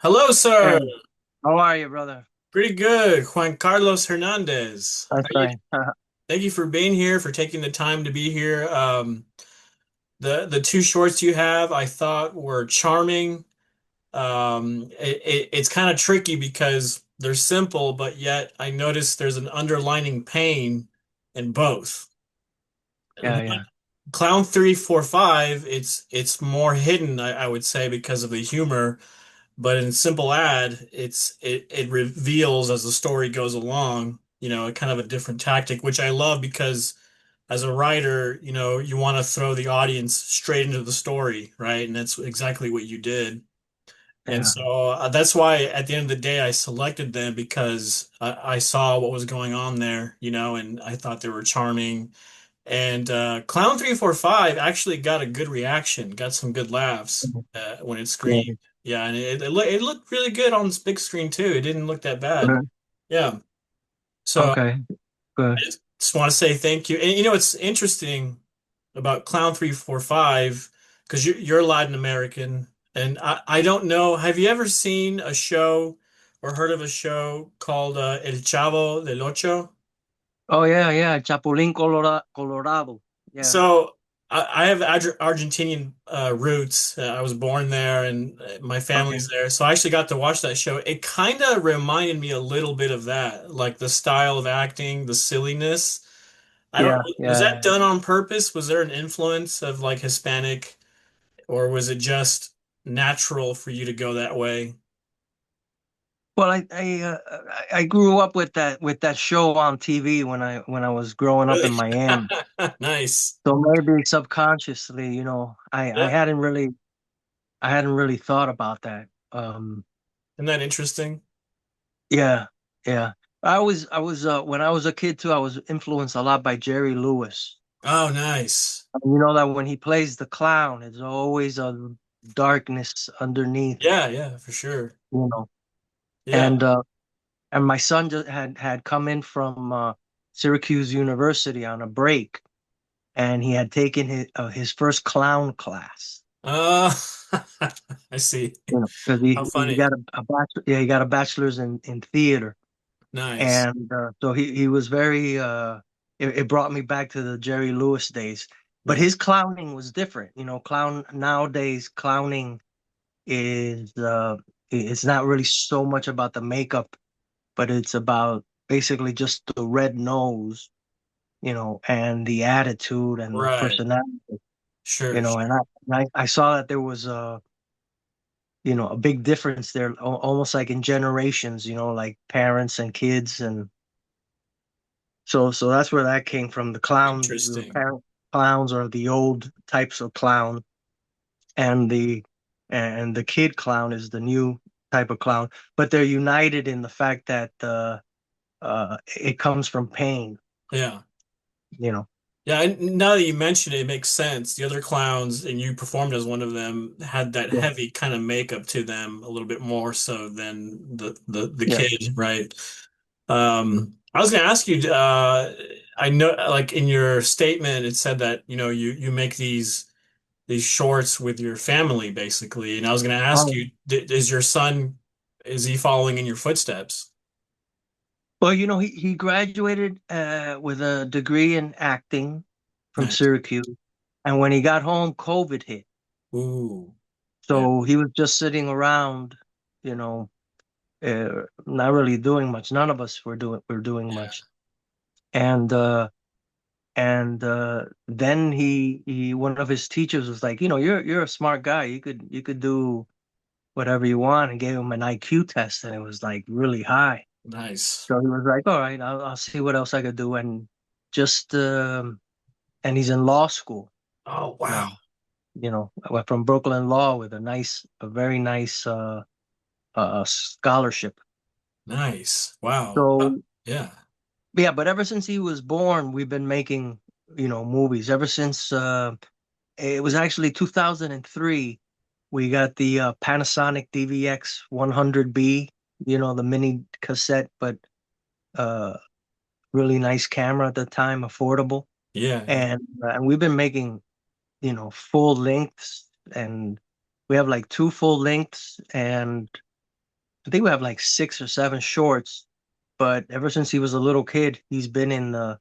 Hello, Hey, sir. how are you, brother? Pretty good. Juan Carlos Hernandez. That's right. Thank you for being here, for taking the time to be here. The two shorts you have, I thought were charming. It's kind of tricky because they're simple, but yet I noticed there's an underlining pain in both. Yeah, yeah. Clown 345, it's more hidden, I would say, because of the humor. But in simple ad, it reveals as the story goes along, a kind of a different tactic, which I love because as a writer, you want to throw the audience straight into the story, right? And that's exactly what you did. And Yeah. so that's why at the end of the day, I selected them because I saw what was going on there, and I thought they were charming. And Clown 345 actually got a good reaction, got some good laughs when it Yeah. screened. Yeah, and it looked really good on this big screen too. It didn't look that bad. Mhm. Yeah. So Okay, I good. just want to say thank you. And it's interesting about Clown 345 because you're Latin American, and I don't know. Have you ever seen a show or heard of a show called El Chavo del Ocho? Oh, yeah, yeah. Chapulín Colorado. Yeah. So I have Argentinian roots. I was born there, and my Okay. family's there. So I actually got to watch that show. It kind of reminded me a little bit of that, like the style of acting, the silliness. I don't, Yeah, was yeah. that done on purpose? Was there an influence of like Hispanic, or was it just natural for you to go that way? Well, I grew up with that show on TV when I was growing up in Really? Miami. Nice. So maybe subconsciously, Yeah. I hadn't really thought about that. Isn't that interesting? Yeah, yeah. When I was a kid too, I was influenced a lot by Jerry Lewis. Oh, nice. You know that when he plays the clown, there's always a darkness underneath, Yeah, yeah, for sure. you know. Yeah. And my son just had come in from Syracuse University on a break, and he had taken his first clown class. Uh, I see. Because How he funny. got a bachelor, yeah, he got a bachelor's in theater, Nice. and so he was very. It brought me back to the Jerry Lewis days. But Yeah. his clowning was different. Clown nowadays clowning is it's not really so much about the makeup, but it's about basically just the red nose, and the attitude and the Right. personality, Sure, and sure. I saw that there was a big difference there, almost like in generations, like parents and kids, and so that's where that came from. The Interesting. parent clowns are the old types of clown, and the kid clown is the new type of clown, but they're united in the fact that it comes from pain, Yeah. you know. Yeah, and now that you mention it, it makes sense. The other clowns, and you performed as one of them, had that Yeah, heavy kind of makeup to them a little bit more so than the yeah. kid, right? I was going to ask you, I know like in your statement it said that, you make these shorts with your family basically. And I was going to ask Oh, you, is your son, is he following in your footsteps? well, he graduated with a degree in acting from Nice. Syracuse, and when he got home, COVID hit. Ooh. Yeah. So he was just sitting around, you know, not really doing much. None of us were doing Yeah. much. And then he one of his teachers was like, you're a smart guy. You could do whatever you want, and gave him an IQ test, and it was like really high. Nice. So he was like, all right, I'll see what else I could do, and just and he's in law school Oh, wow. now. I went from Brooklyn Law with a very nice scholarship. Nice. Wow. So Yeah. yeah, but ever since he was born, we've been making, movies. Ever since it was actually 2003, we got the Panasonic DVX 100B, the mini cassette, but uh, really nice camera at the time, affordable. Yeah. Yeah. And we've been making, full lengths, and we have like two full lengths, and I think we have like 6 or 7 shorts, but ever since he was a little kid, he's been in the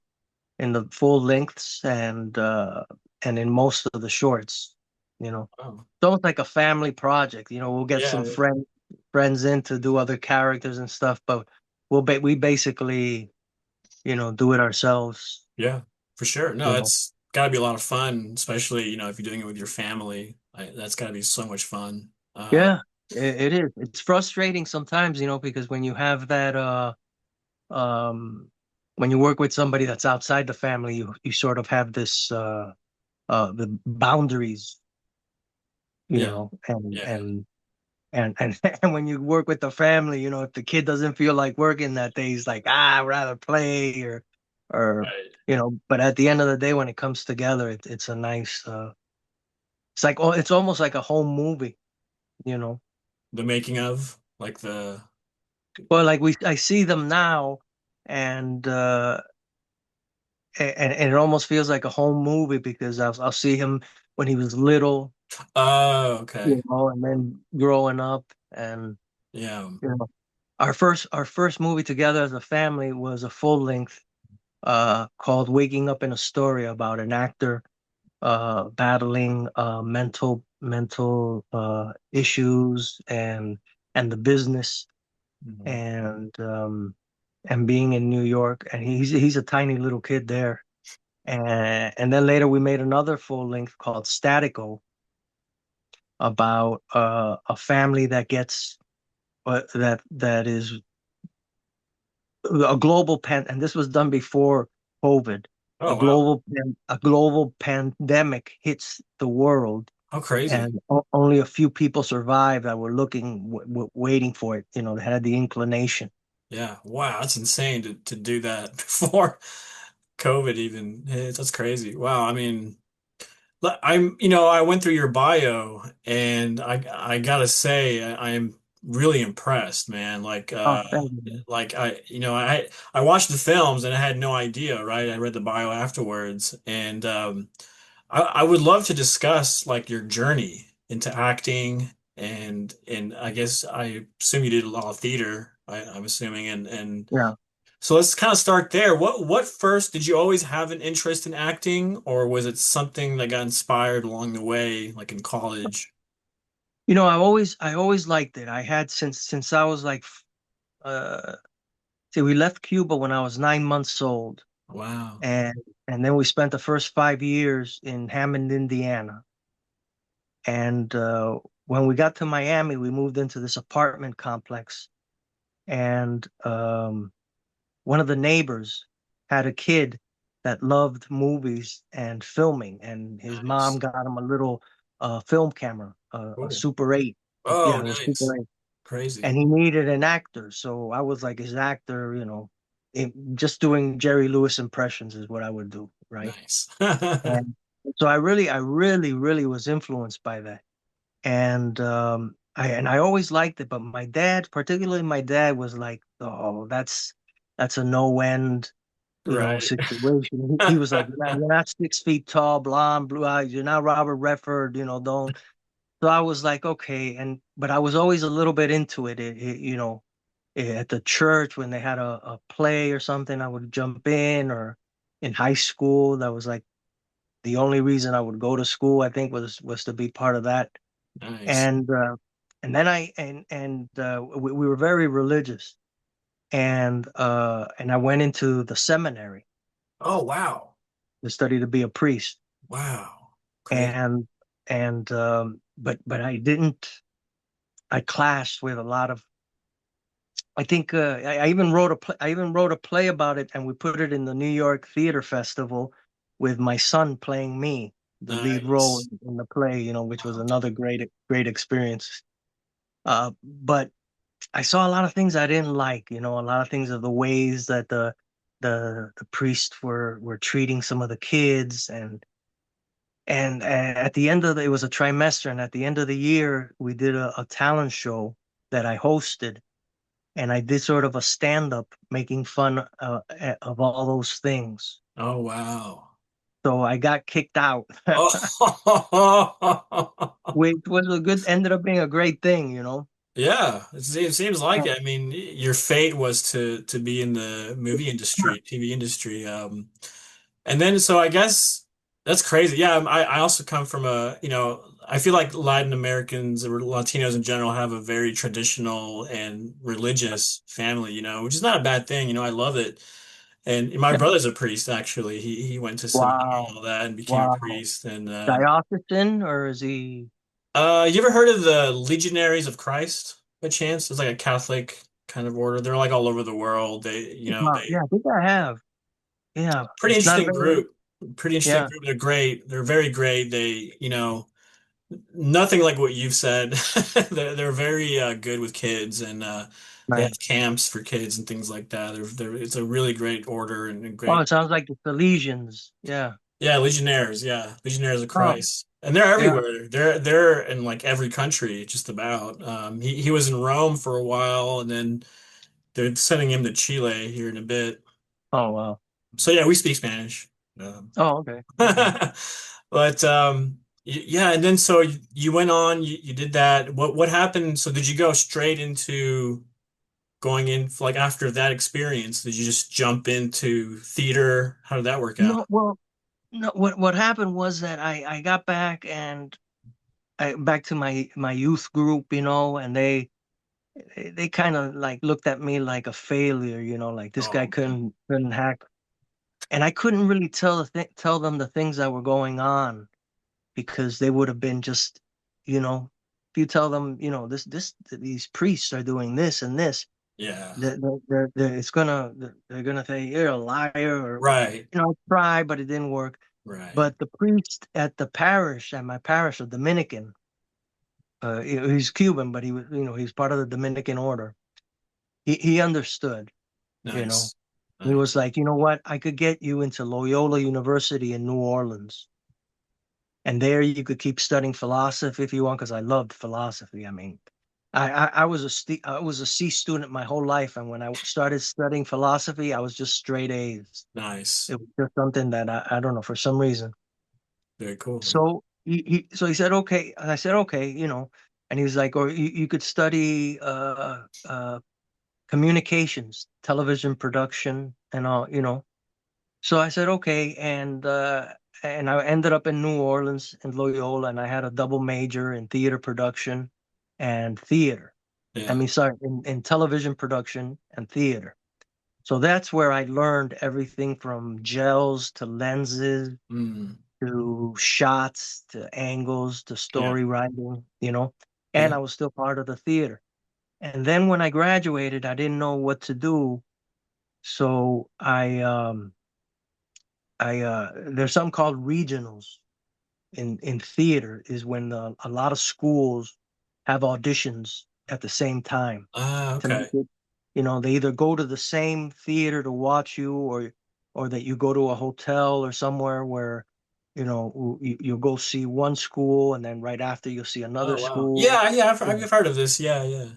full lengths and in most of the shorts, you know. Oh, It's almost like a family project, you know. We'll get yeah, some yeah, friends in to do other characters and stuff, but we basically, you know, do it ourselves, yeah, for sure. you No, know. it's got to be a lot of fun, especially, if you're doing it with your family. That's got to be so much fun. Yeah, it is. It's frustrating sometimes, you know, because when you have that um when you work with somebody that's outside the family, you sort of have this the boundaries, you Yeah, know, yeah, and and when you work with the family, you know, if the kid doesn't feel like working that day, he's like, I'd rather play or right. you know, but at the end of the day when it comes together, it's a nice it's like, oh, it's almost like a home movie, you know. The making of, like the, Well, like I see them now, and and it almost feels like a home movie because I'll see him when he was little, oh, okay. you know, and then growing up, and Yeah. you know, our first movie together as a family was a full length called "Waking Up in a Story" about an actor battling mental issues and the business Mhm. and being in New York, and he's a tiny little kid there. And then later we made another full length called Statico about a family that gets that is a global and this was done before COVID. Oh, wow. A global pandemic hits the world, How crazy. and only a few people survive that were waiting for it. You know, they had the inclination. Yeah. Wow. That's insane to do that before COVID even hit. That's crazy. Wow. I mean, I went through your bio and I gotta say, I am really impressed, man. Oh, thank you. Like I watched the films and I had no idea, right? I read the bio afterwards and, I would love to discuss like your journey into acting and I guess I assume you did a lot of theater. I'm assuming and Yeah. so let's kind of start there. What first did you always have an interest in acting, or was it something that got inspired along the way, like in college? You know, I always liked it. I had since I was like uh see, we left Cuba when I was 9 months old, Wow. and and then we spent the first 5 years in Hammond, Indiana. And when we got to Miami, we moved into this apartment complex, and one of the neighbors had a kid that loved movies and filming, and his mom Nice. got him a little film camera, a Cool. Super 8. Oh, Yeah, it was nice. Super 8. And Crazy. he needed an actor. So I was like his actor, you know, just doing Jerry Lewis impressions is what I would do, right? Nice. And so I really was influenced by that. And I always liked it, but my dad, particularly my dad, was like, "Oh, that's a no end, you know, Right. situation." He was like, "You're not 6 feet tall, blonde, blue eyes. You're not Robert Redford, you know, don't." So I was like, okay, but I was always a little bit into it. You know, at the church when they had a play or something, I would jump in, or in high school, that was like the only reason I would go to school, I think, was to be part of that. Nice. And and then we were very religious, and I went into the seminary Oh, wow. to study to be a priest. Wow. Crazy. And but I clashed with a lot of. I think I even wrote a play about it, and we put it in the New York Theater Festival with my son playing me, the lead role Nice. in the play. You know, which was Wow. another great experience. But I saw a lot of things I didn't like. You know, a lot of things of the ways that the priests were treating some of the kids, and at the end of it was a trimester, and at the end of the year we did a talent show that I hosted, and I did sort of a stand up making fun of all those things. Oh, wow. So I got kicked out, Oh, which was ended up being a great thing, you know. Yeah, it seems like Yeah. it. I mean, your fate was to be in the movie industry, TV industry. And then so I guess that's crazy. Yeah, I also come from I feel like Latin Americans or Latinos in general have a very traditional and religious family, which is not a bad thing. I love it. And my Yeah. brother's a priest actually. He went to seminary Wow. and all that and became a Wow. priest. And Diocesan, or is he? you ever heard of the Legionaries of Christ by chance? It's like a Catholic kind of order. They're like all over the world. Wow. Yeah, I think I have. Yeah, Pretty it's not interesting very. group. Pretty interesting Yeah, group. They're great. They're very great. Nothing like what you've said. They're very good with kids and they right. have camps for kids and things like that. It's a really great order and Oh, great. it sounds like the Salesians. Yeah. Yeah, Legionnaires. Yeah, Legionnaires of Oh, Christ. And they're yeah. everywhere. They're in like every country, just about. He was in Rome for a while, and then they're sending him to Chile here in a bit. Oh, wow. So yeah, we speak Spanish. Um, Oh, okay. Okay. but yeah, and then so you went on, you did that. What happened? So did you go straight into going in like after that experience? Did you just jump into theater? How did that work out? No, well, no. What happened was that I got back, and back to my youth group, and they kind of like looked at me like a failure, like this guy Oh man. couldn't hack, and I couldn't really tell them the things that were going on, because they would have been just, if you tell them, this these priests are doing this and this, Yeah. they're gonna say you're a liar, or Right. try, but it didn't work. Right. But the priest at my parish, a Dominican, he's Cuban, but he was, he's part of the Dominican order. He understood, you know. Nice. He Nice. was like, you know what, I could get you into Loyola University in New Orleans. And there you could keep studying philosophy if you want, because I loved philosophy. I mean, I was a C student my whole life, and when I started studying philosophy, I was just straight A's. Nice. It was just something that I don't know, for some reason. Very cool, man. So he said okay, and I said okay, and he was like, or you could study communications, television production, and all. So I said okay, and I ended up in New Orleans in Loyola, and I had a double major in theater production and theater. I Yeah. mean, sorry, in television production and theater. So that's where I learned everything from gels to lenses Mm. to shots to angles to Yeah. story writing. And Yeah. I was still part of the theater. And then when I graduated, I didn't know what to do. So there's something called regionals in theater, is when a lot of schools have auditions at the same time Ah, to make okay. it, they either go to the same theater to watch you, or that you go to a hotel or somewhere where, you go see one school, and then right after you'll see another Oh wow. school. Yeah, yeah, Yeah. I've heard of this. Yeah, yeah.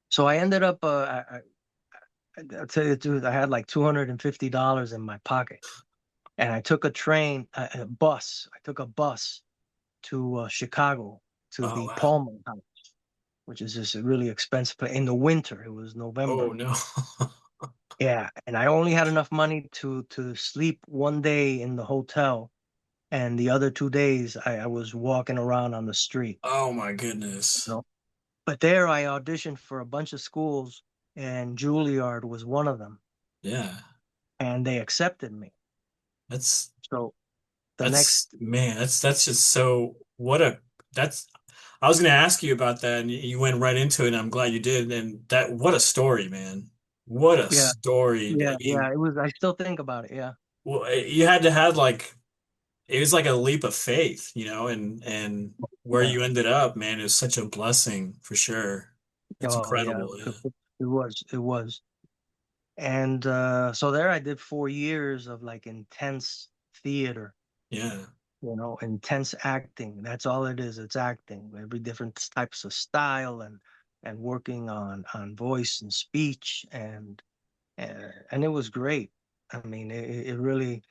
So I ended up, I'll tell you the truth, I had like $250 in my pocket, and I took a bus. I took a bus to Chicago, to Oh the wow. Pullman House, which is just a really expensive place. In the winter, it was Oh November. no. Yeah, and I only had enough money to sleep one day in the hotel, and the other 2 days I was walking around on the street. Oh my You goodness. know? But there I auditioned for a bunch of schools, and Juilliard was one of them, Yeah. and they accepted me. That's So the next, that's man, that's just so what a that's I was gonna ask you about that and you went right into it and I'm glad you did. And that what a story, man. What a yeah, story. I yeah, mean, yeah, it was. I still think about it. Yeah, well, you had to have like it was like a leap of faith, and where yeah. you ended up, man, is such a blessing for sure. That's Oh, yeah. incredible. Yeah. It was. It was. And so there I did 4 years of like intense theater, Yeah. intense acting. That's all it is. It's acting, every different types of style, and working on voice and speech, and it was great. I mean, it really.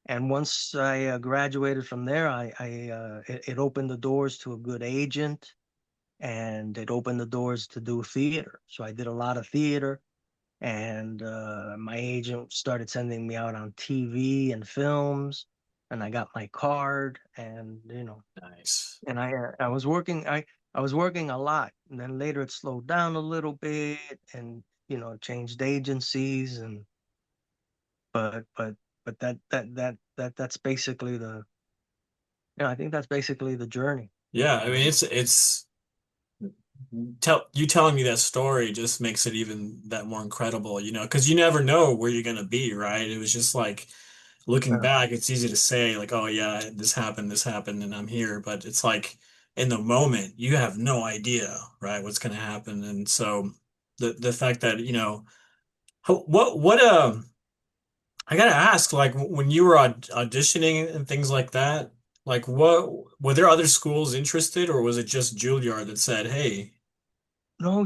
And once I graduated from there, it opened the doors to a good agent, and it opened the doors to do theater. So I did a lot of theater, and my agent started sending me out on TV and films, and I got my card, and Nice. and I was working I was working a lot, and then later it slowed down a little bit, and changed agencies, and but but but that's basically the I think that's basically the journey. Yeah, I you mean know it's telling me that story just makes it even that more incredible, because you never know where you're gonna be, right? It was just like looking uh, back, it's easy to say like, oh yeah, this happened, and I'm here, but it's like in the moment you have no idea, right, what's gonna happen, and so the fact that what I gotta ask, like when you were auditioning and things like that, like what were there other schools interested, or was it just Juilliard that said, hey? no,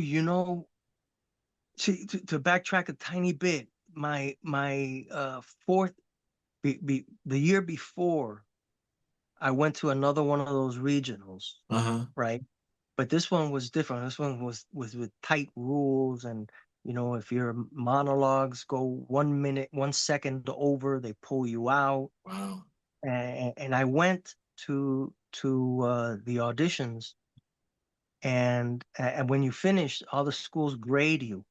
to backtrack a tiny bit, my fourth the year before, I went to another one of those regionals, Uh-huh. right? But this one was different. This one was with tight rules, and if your monologues go 1 minute, 1 second over, they pull you out. Wow. And I went to the auditions, and when you finish, all the schools grade you,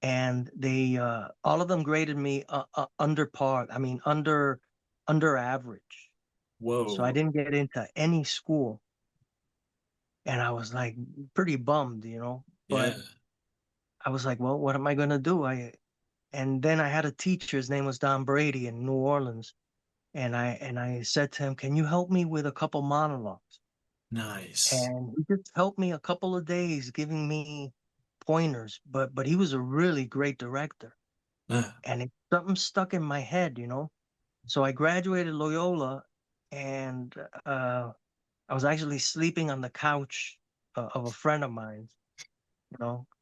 and they all of them graded me under par. I mean, under average. So I Whoa. didn't get into any school, and I was like pretty bummed, Yeah. But I was like, well, what am I gonna do? And then I had a teacher. His name was Don Brady in New Orleans, and I said to him, "Can you help me with a couple monologues?" Nice. And he just helped me a couple of days, giving me pointers. But he was a really great director, and something stuck in my head. So I graduated Loyola, and I was actually sleeping on the couch of a friend of mine,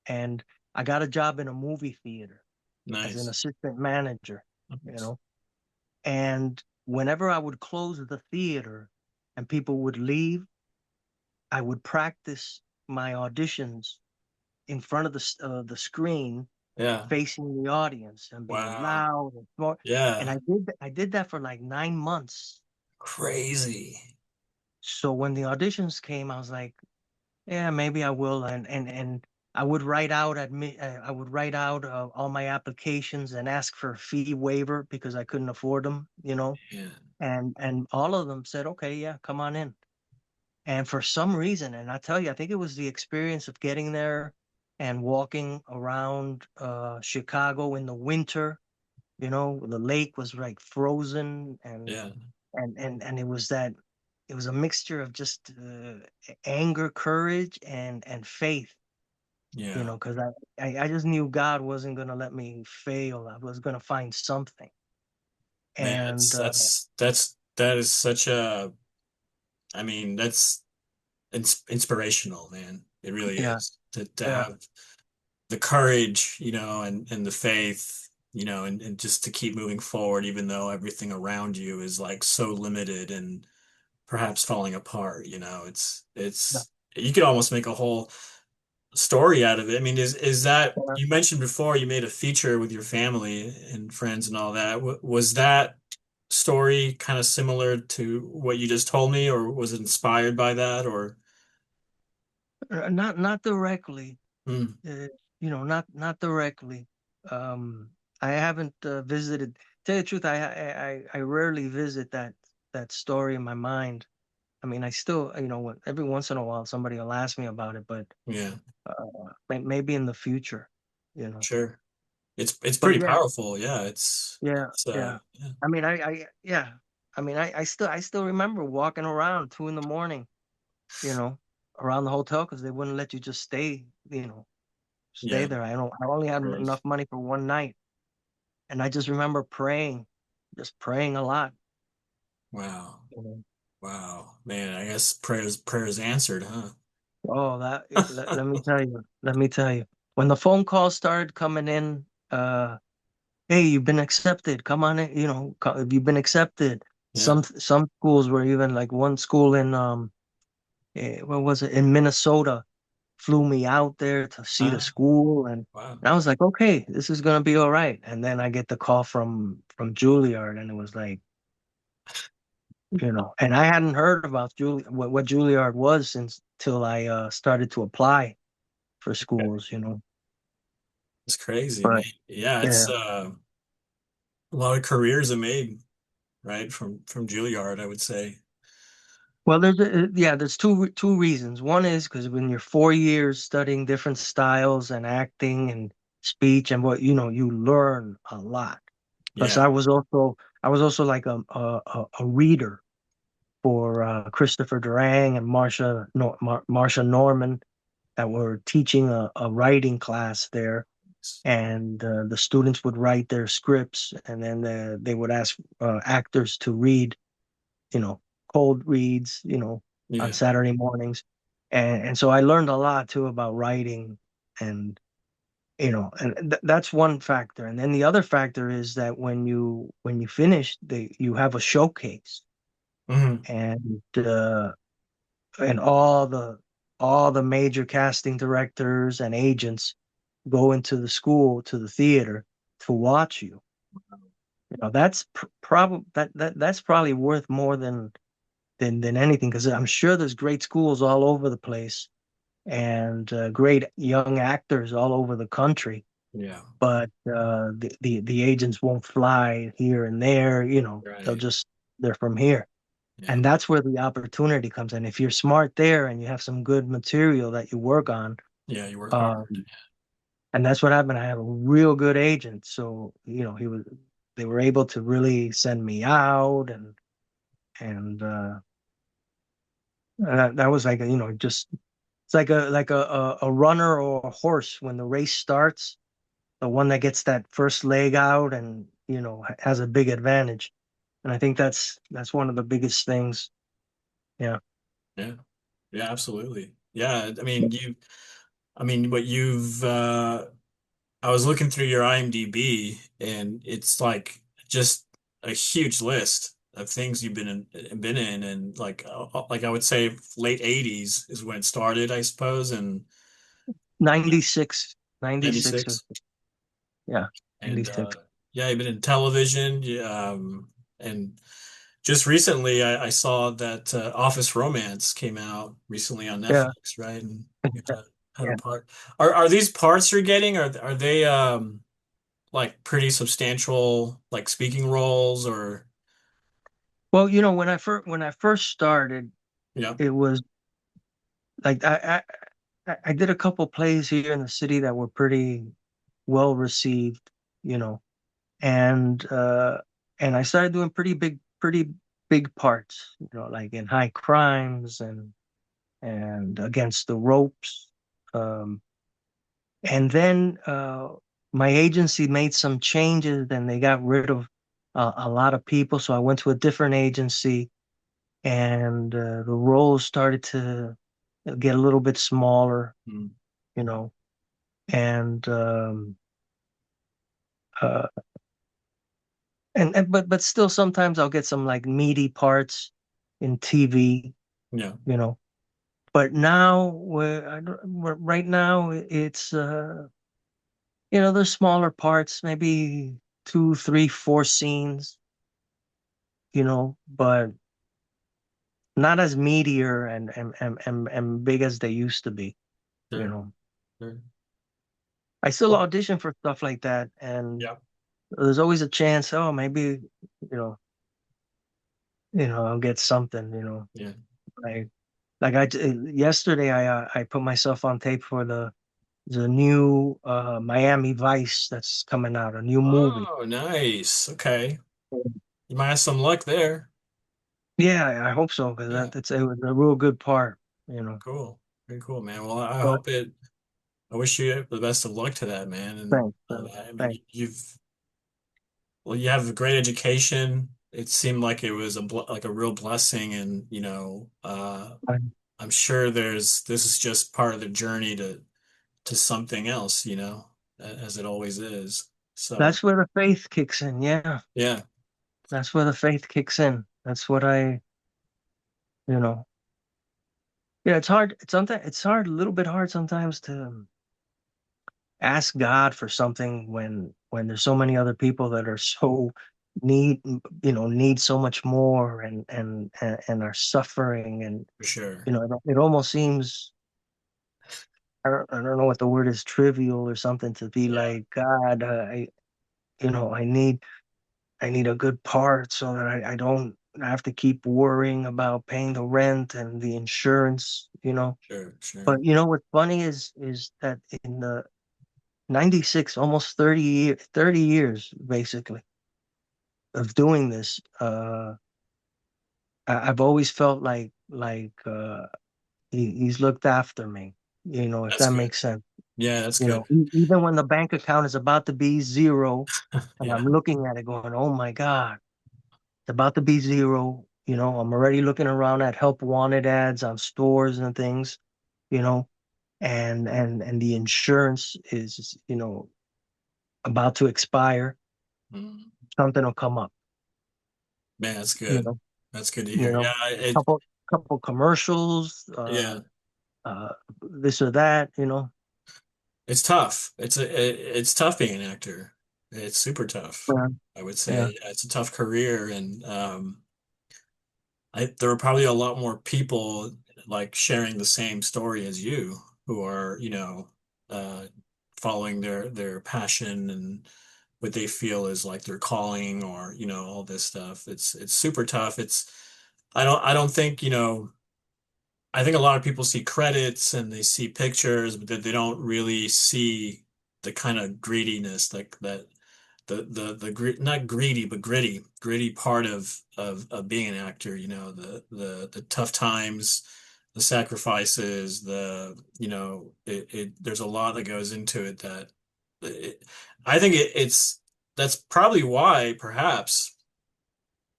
and I got a job in a movie theater as an Nice. assistant manager, you Nice. know. And whenever I would close the theater and people would leave, I would practice my auditions in front of the screen, Yeah. facing the audience and being Wow. loud and smart. And Yeah. I did that for like 9 months. Crazy. So when the auditions came, I was like, yeah, maybe I will. And I would write out all my applications and ask for a fee waiver because I couldn't afford them. Yeah. And all of them said, okay, yeah, come on in. And for some reason, and I tell you, I think it was the experience of getting there and walking around Chicago in the winter. The lake was like frozen, Yeah. and it was a mixture of just anger, courage, and faith. Yeah. Because I just knew God wasn't gonna let me fail. I was gonna find something. Man, And that is such a, I mean, that's inspirational, man. It really yeah, is to yeah, have the courage, and the faith, and just to keep moving forward, even though everything around you is like so limited and perhaps falling apart, yeah, you could almost make a whole story out of it. I mean, is that yeah. you mentioned before you made a feature with your family and friends and all that. Was that story kind of similar to what you just told me, or was it inspired by that, or? Not directly. Hmm, uh, not directly. Um, I haven't visited. Tell you the truth, I rarely visit that story in my mind. I mean, I still, every once in a while somebody will ask me about it, but yeah, maybe in the future, you know. sure. It's But pretty yeah, powerful. Yeah, it's yeah, it's yeah. yeah, I mean, yeah. I mean, I still remember walking around 2 in the morning, you know, around the hotel because they wouldn't let you just stay yeah. there. I only had Sure. enough money for one night. And I just remember praying, just praying a lot. Wow. you know. Wow. Man, I guess prayers answered, huh? Oh, let me tell you, let me tell you. When the phone calls started coming in, hey, you've been accepted. Come on in, you've been accepted. Yeah. Some schools were even like one school in what was it, in Minnesota, flew me out there to see the Ah, school, wow. and I was like, okay, this is gonna be all right. And then I get the call from Juilliard, and it was like, and I hadn't heard about what Juilliard was since till I started to apply for Okay. schools. It's crazy, man. But Yeah, it's yeah. a lot of careers are made, right? From Juilliard, I would say. Well, there's two reasons. One is because when you're 4 years studying different styles and acting and speech and you learn a lot. Plus, Yeah. I was also like a reader for Christopher Durang and Marsha Norman that were teaching a writing class there, and the students would write their scripts, and then they would ask actors to read, you know, cold reads, on Yeah. Saturday mornings. And so I learned a lot too about writing, and that's one factor. And then the other factor is that when you finish, you have a showcase, Hmm. and and all the major casting directors and agents go into the school to the theater to watch you. That's probably worth more than anything, because I'm sure there's great schools all over the place, and great young actors all over the country, Yeah. but the agents won't fly here and there. They'll Right. just they're from here, Yeah. and that's where the opportunity comes in. If you're smart there and you have some good material that you work on, Yeah, you work hard. um, and that's what happened. I have a real good agent, so they were able to really send me out, and that was like just it's like a runner or a horse. When the race starts, the one that gets that first leg out and has a big advantage. And I think that's one of the biggest things. Yeah. Yeah. Yeah, absolutely. Yeah, I mean what you've I was looking through your IMDb and it's like just a huge list of things you've been in and like I would say late 80s is when it started, I suppose, and 96, 96 was, 96. yeah, And 96. yeah, you've been in television, yeah, and just recently I saw that Office Romance came out recently on Yeah. Netflix, right? And you had a Yeah. part. Are these parts you're getting? Are they like pretty substantial like speaking roles or Well, when I first started, yeah. it was like I did a couple plays here in the city that were pretty well received, you know, and I started doing pretty big parts, like in High Crimes and Against the Ropes. Um, and then my agency made some changes, and they got rid of a lot of people. So I went to a different agency, and the roles started to get a little bit smaller, Mm, you know, and uh, but still sometimes I'll get some like meaty parts in TV, yeah. you know. But now, right now, it's there's smaller parts, maybe two, three, four scenes, but not as meatier and big as they used to be, you Sure. know. Sure. I still Well, audition for stuff like that, and yeah. there's always a chance, oh, maybe, you know, I'll get something, Yeah. like yesterday I put myself on tape for the new Miami Vice that's coming out, a new movie. Oh, nice. Okay. You might have some luck there. Yeah, I hope so, because Yeah. it was a real good part. Cool. Very cool, man. Well, I But hope it I wish you the best of luck to that, man. And thanks, thanks, I mean, thanks. you have a great education. It seemed like it was like a real blessing, and I'm sure this is just part of the journey to something else, as it always is. So That's where the faith kicks in. Yeah, yeah, that's where the faith kicks in. That's what you know, Yeah, it's hard. It's sometimes it's hard, a little bit hard sometimes to ask God for something when there's so many other people that are so need need so much more and are suffering and For sure. it almost seems I don't know what the word is, trivial or something, to be Yeah, like, God, I need a good part so that I don't have to keep worrying about paying the rent and the insurance. sure, sure. But what's funny is that in the 96, almost 30 years basically of doing this, I've always felt like he's looked after me, if That's that good. makes sense. Yeah, that's good. Even when the bank account is about to be zero, and Yeah, I'm looking at it going, oh my God, it's about to be zero. I'm already looking around at help wanted ads on stores and things, you know, and the insurance is, about to expire. mm. Something will come up, Man, that's you good. know, That's good to you hear. know, Yeah, it. couple commercials, Yeah, uh, this or that. it's tough. It's tough being an actor. It's super tough. Yeah, I would yeah. say it's a tough career, and there are probably a lot more people like sharing the same story as you who are, uh, following their passion and what they feel is like their calling or, all this stuff. It's super tough. I don't think, I think a lot of people see credits and they see pictures, but they don't really see the kind of greediness like that not greedy but gritty part of being an actor, the tough times, the sacrifices, there's a lot that goes into it that it, I think that's probably why perhaps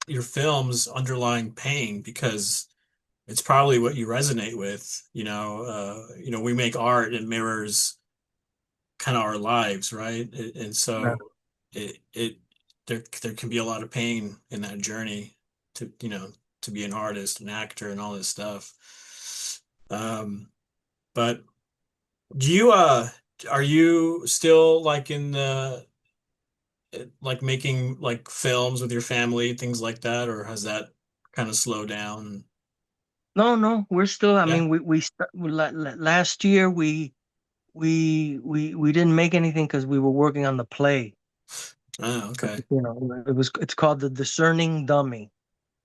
your film's underlying pain because it's probably what you resonate with, we make art and mirrors kind of our lives, right? And Yeah. so it there can be a lot of pain in that journey to be an artist, an actor, and all this stuff. Um, but do you are you still like in the like making like films with your family, things like that, or has that kind of slowed down? No, no, we're still. I Yeah. mean, last year we didn't make anything because we were working on the play. Oh, okay. It's called The Discerning Dummy.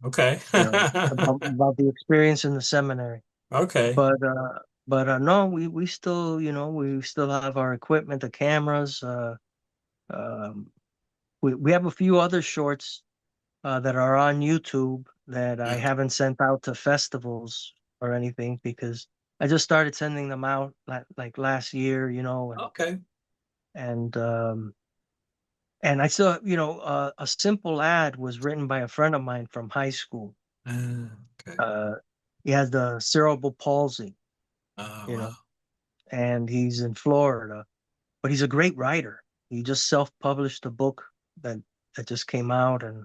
Okay. About the experience in the seminary. Okay. But no, we still we still have our equipment, the cameras. Um, we have a few other shorts that are on YouTube that I Yeah. haven't sent out to festivals or anything because I just started sending them out like last year, Okay. and um, and I saw, a simple ad was written by a friend of mine from high school. Okay. Uh, he has the cerebral palsy, Oh, you know, wow. and he's in Florida, but he's a great writer. He just self-published a book that just came out, and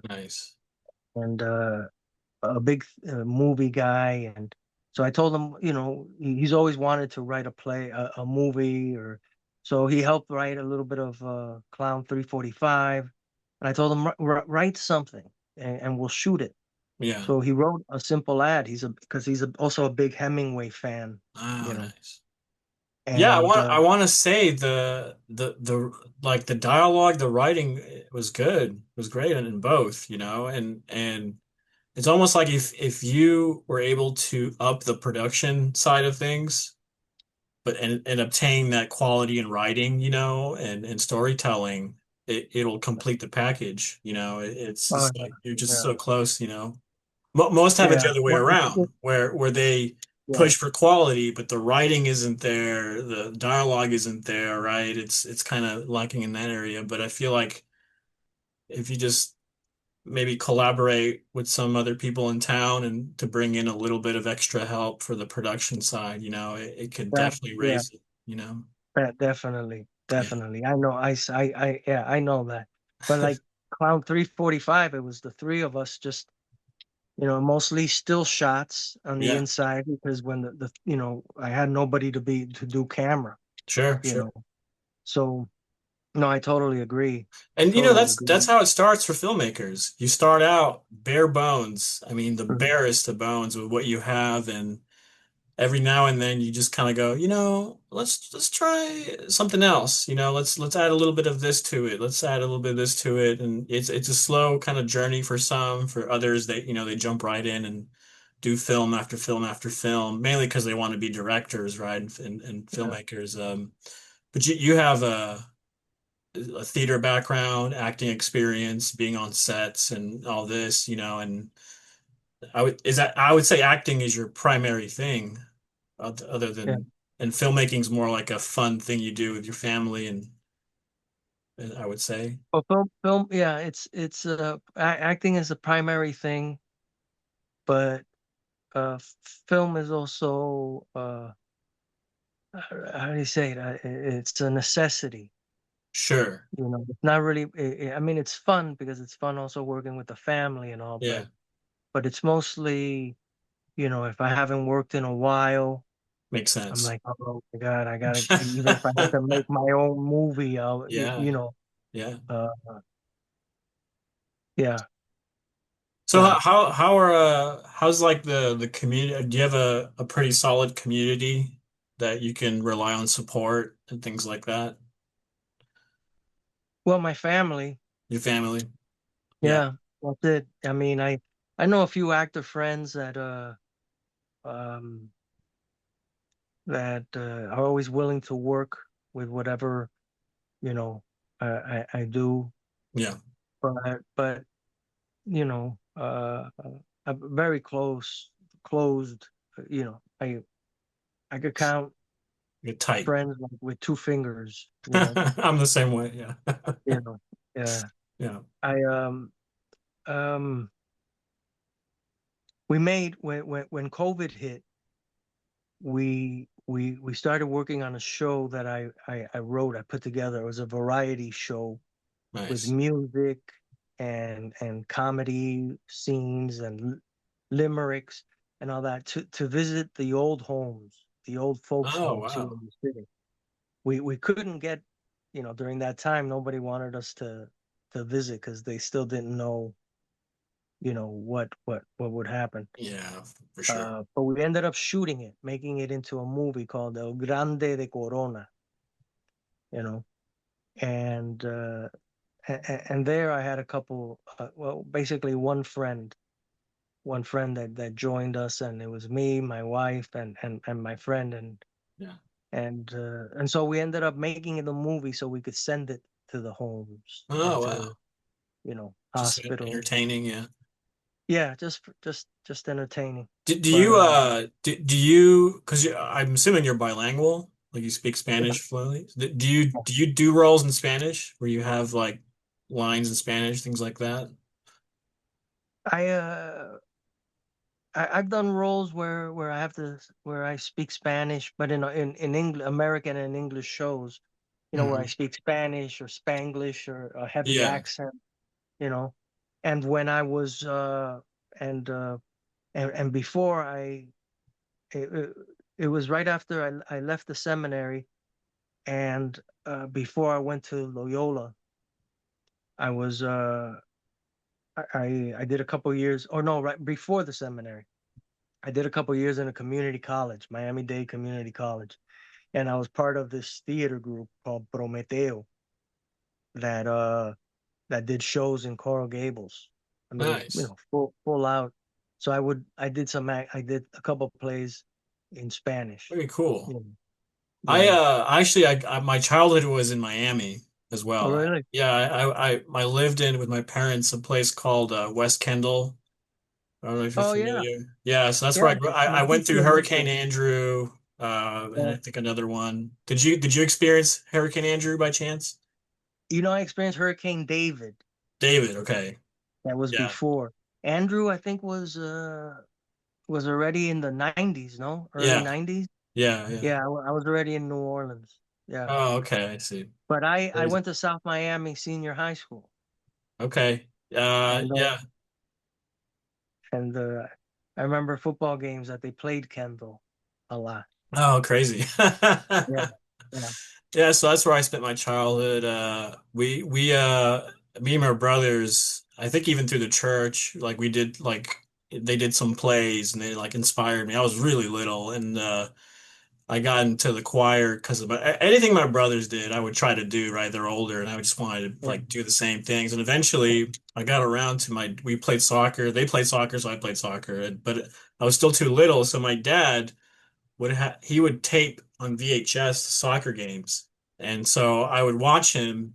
a big movie guy. And so I told him, he's always wanted to write a play, a movie, or so he helped write a little bit of Clown 345. And I told him, Write something and we'll shoot it." Yeah. So he wrote a simple ad. Because also a big Hemingway fan, Oh, you know, nice. Yeah, I and want I want to say the like the dialogue, the writing was good. It was great in both, and it's almost like if you were able to up the production side of things, but and obtain that quality in writing, and storytelling, it'll complete the package, it's oh, just like you're just yeah, so close, Most have it the yeah, other way well, around, where they yeah. push for quality, but the writing isn't there, the dialogue isn't there, right? It's kind of lacking in that area. But I feel like if you just maybe collaborate with some other people in town and to bring in a little bit of extra help for the production side, it could That, definitely yeah, raise it. definitely, Yeah. definitely. I know. Yeah, I know that. But like Clown 345, it was the three of us just, mostly still shots on the Yeah, inside because when I had nobody to do camera, sure, you sure. know. So no, I totally agree. And Totally that's agree. how it starts for filmmakers. You start out bare bones. I mean, the Mhm. barest of bones with what you have, and every now and then you just kind of go, let's try something else. Let's add a little bit of this to it. Let's add a little bit of this to it. And it's a slow kind of journey for some. For others, they jump right in and do film after film after film, mainly because they want to be directors, right? And Yeah, filmmakers. But you have a theater background, acting experience, being on sets and all this, and I would say acting is your primary thing, other yeah. than and filmmaking's more like a fun thing you do with your family, and I would say Well, film, yeah, acting is the primary thing, but film is also how do you say it? It's a necessity. sure, It's not really. I mean, it's fun because it's fun also working with the family and all, yeah. but it's mostly, if I haven't worked in a while, Makes I'm sense. like, oh my God, I gotta. Even if I have to make my own movie, Yeah, yeah. uh, yeah, So yeah. how's like the community? Do you have a pretty solid community that you can rely on support and things like that? Well, my family, Your family? Yeah, yeah, that's it. I mean, I know a few actor friends um that are always willing to work with whatever you know I do, yeah. but I'm very closed. I could count You're tight. friends like with two fingers. I'm the same way. Yeah. You know, yeah. Yeah. I um we made when COVID hit, we started working on a show that I wrote, I put together. It was a variety show with Nice. music and comedy scenes and limericks and all that to visit the old homes, the old folks' Oh, homes here wow. in the city. We couldn't get, during that time nobody wanted us to visit because they still didn't know, what would happen. Yeah, for sure. But we ended up shooting it, making it into a movie called El Grande de Corona, you know, and and there I had a couple, well, basically one friend that joined us, and it was me, my wife, and my friend, Yeah. and so we ended up making it a movie so we could send it to the homes and Oh, to wow. Just hospitals. entertaining, yeah. Yeah, just entertaining. Do But you do you because I'm assuming you're bilingual, like you speak yeah, Spanish fluently. Do you do roles in Spanish where you have like lines in Spanish, things like that? I uh I've done roles where where I speak Spanish, but in English, American and English shows, where I Hmm. speak Spanish or Spanglish or a heavy Yeah. accent, you know. And when I was and and before it, it was right after I left the seminary, and before I went to Loyola, I was I did a couple years, or no, right before the seminary. I did a couple years in a community college, Miami-Dade Community College, and I was part of this theater group called Prometeo that that did shows in Coral Gables. I mean, Nice. full out. So I did I did a couple plays in Spanish. Very cool. Yeah. I Yeah. actually my childhood was in Miami as Oh, well. really? Yeah, I lived in with my parents a place called West Kendall. I don't know if you're Oh, yeah. familiar. Yeah, so that's where Yeah. My I went through sister lives Hurricane there. Andrew, and Yeah. I think another one. Did you experience Hurricane Andrew by chance? I experienced Hurricane David. David, okay. That was Yeah. before. Andrew, I think, was already in the 90s, no? Early Yeah. 90s. Yeah, yeah. Yeah, I was already in New Orleans. Yeah. Oh, okay, I see. But I Crazy. went to South Miami Senior High School. Okay. And Yeah. And I remember football games that they played Kendall a lot. Oh, crazy. Yeah, yeah, Yeah, so that's where I spent my childhood. Me and my brothers, I think even through the church, like we did like they did some plays and they like inspired me. I was really little and I got into the choir because of anything my brothers did, I would try to do, right? They're older and I would just wanted to yeah, like do the same things. And eventually I got around to we played soccer. They played soccer, so I played soccer. But I was still too little, so my dad he would tape on VHS soccer games. And so I would watch him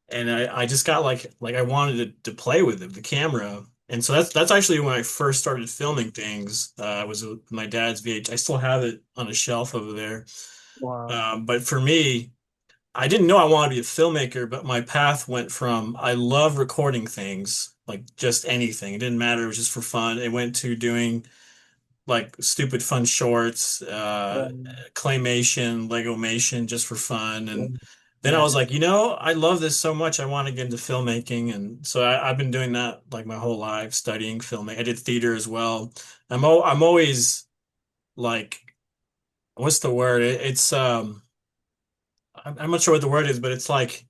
and I just got like I wanted to play with him, the camera. And so that's actually when I first started filming things. Was with my dad's VH. I still have it on a shelf over there. wow, But for me, I didn't know I wanted to be a filmmaker, but my path went from I love recording things, like just anything. It didn't matter, it was just for fun. It went to doing like stupid fun shorts, claymation, Legomation just for fun. yeah, And then I yeah, was like, I love this so much. I want to get into filmmaking. And so I've been doing that like my whole life, studying filmmaking. I did theater as well. I'm always like, what's the word? I'm not sure what the word is, but it's like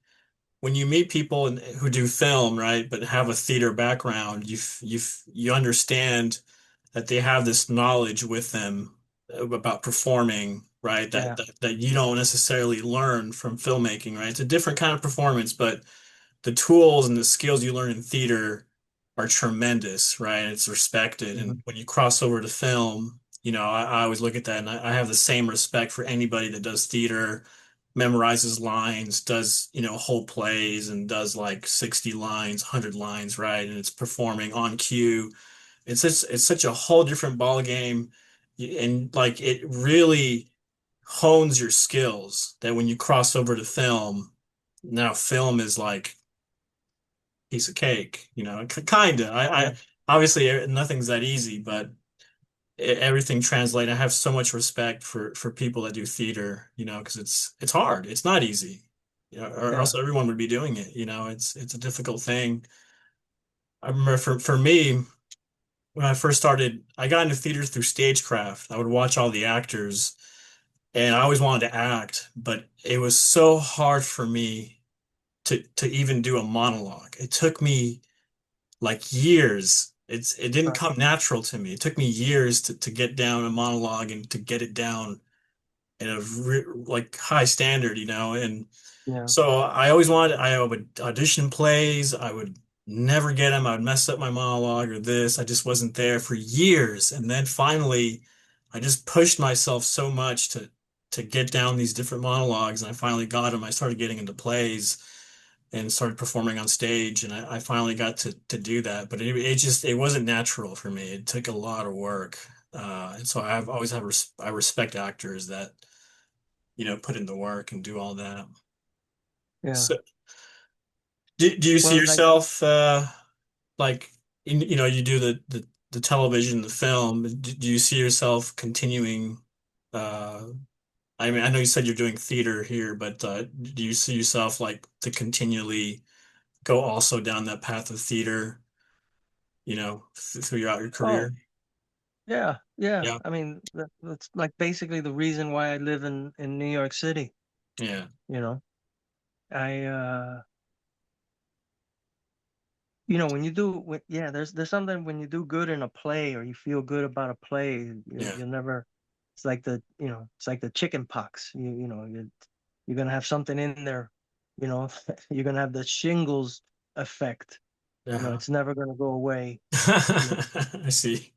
when you meet people who do film, right, but have a theater background, you understand that they have this knowledge with them about performing, right? yeah, That you don't necessarily learn from filmmaking, right? It's a different kind of performance, but the tools and the skills you learn in theater are tremendous, right? It's respected. And mhm, when you cross over to film, I always look at that and I have the same respect for anybody that does theater, memorizes lines, does, whole plays and does like 60 lines, 100 lines, right? And it's performing on cue. It's such a whole different ball game. And like it really hones your skills that when you cross over to film, now film is like piece of cake, kind of. I yeah, obviously nothing's that easy, but everything translates. I have so much respect for people that do theater, because it's hard. It's not easy, or yeah. else everyone would be doing it. It's a difficult thing. I remember for me when I first started, I got into theater through stagecraft. I would watch all the actors, and I always wanted to act, but it was so hard for me to even do a monologue. It took me like years. It didn't Right. come natural to me. It took me years to get down a monologue and to get it down in a like high standard, and Yeah, so I would audition plays. I would never get them. I would mess up my monologue or this. I just wasn't there for years. And then finally, I just pushed myself so much to get down these different monologues. And I finally got them. I started getting into plays and started performing on stage. And I finally got to do that. But it wasn't natural for me. It took a lot of work. And so I've always have I respect actors that, put in the work and do all that. yeah. So do you see Well, like, yourself like you do the television, the film. Do you see yourself continuing uh I mean I know you said you're doing theater here, but do you see yourself like to continually go also down that path of theater, throughout your oh, career? yeah, yeah. Yeah. I mean, that's like basically the reason why I live in New York City. Yeah. You know, I when you do, yeah, there's something when you do good in a play or you feel good about a play, Yeah. you'll never. It's like it's like the chicken pox. You're gonna have something in there. You know, you're gonna have the shingles effect. Uh-huh. It's never gonna go away. You know, I see.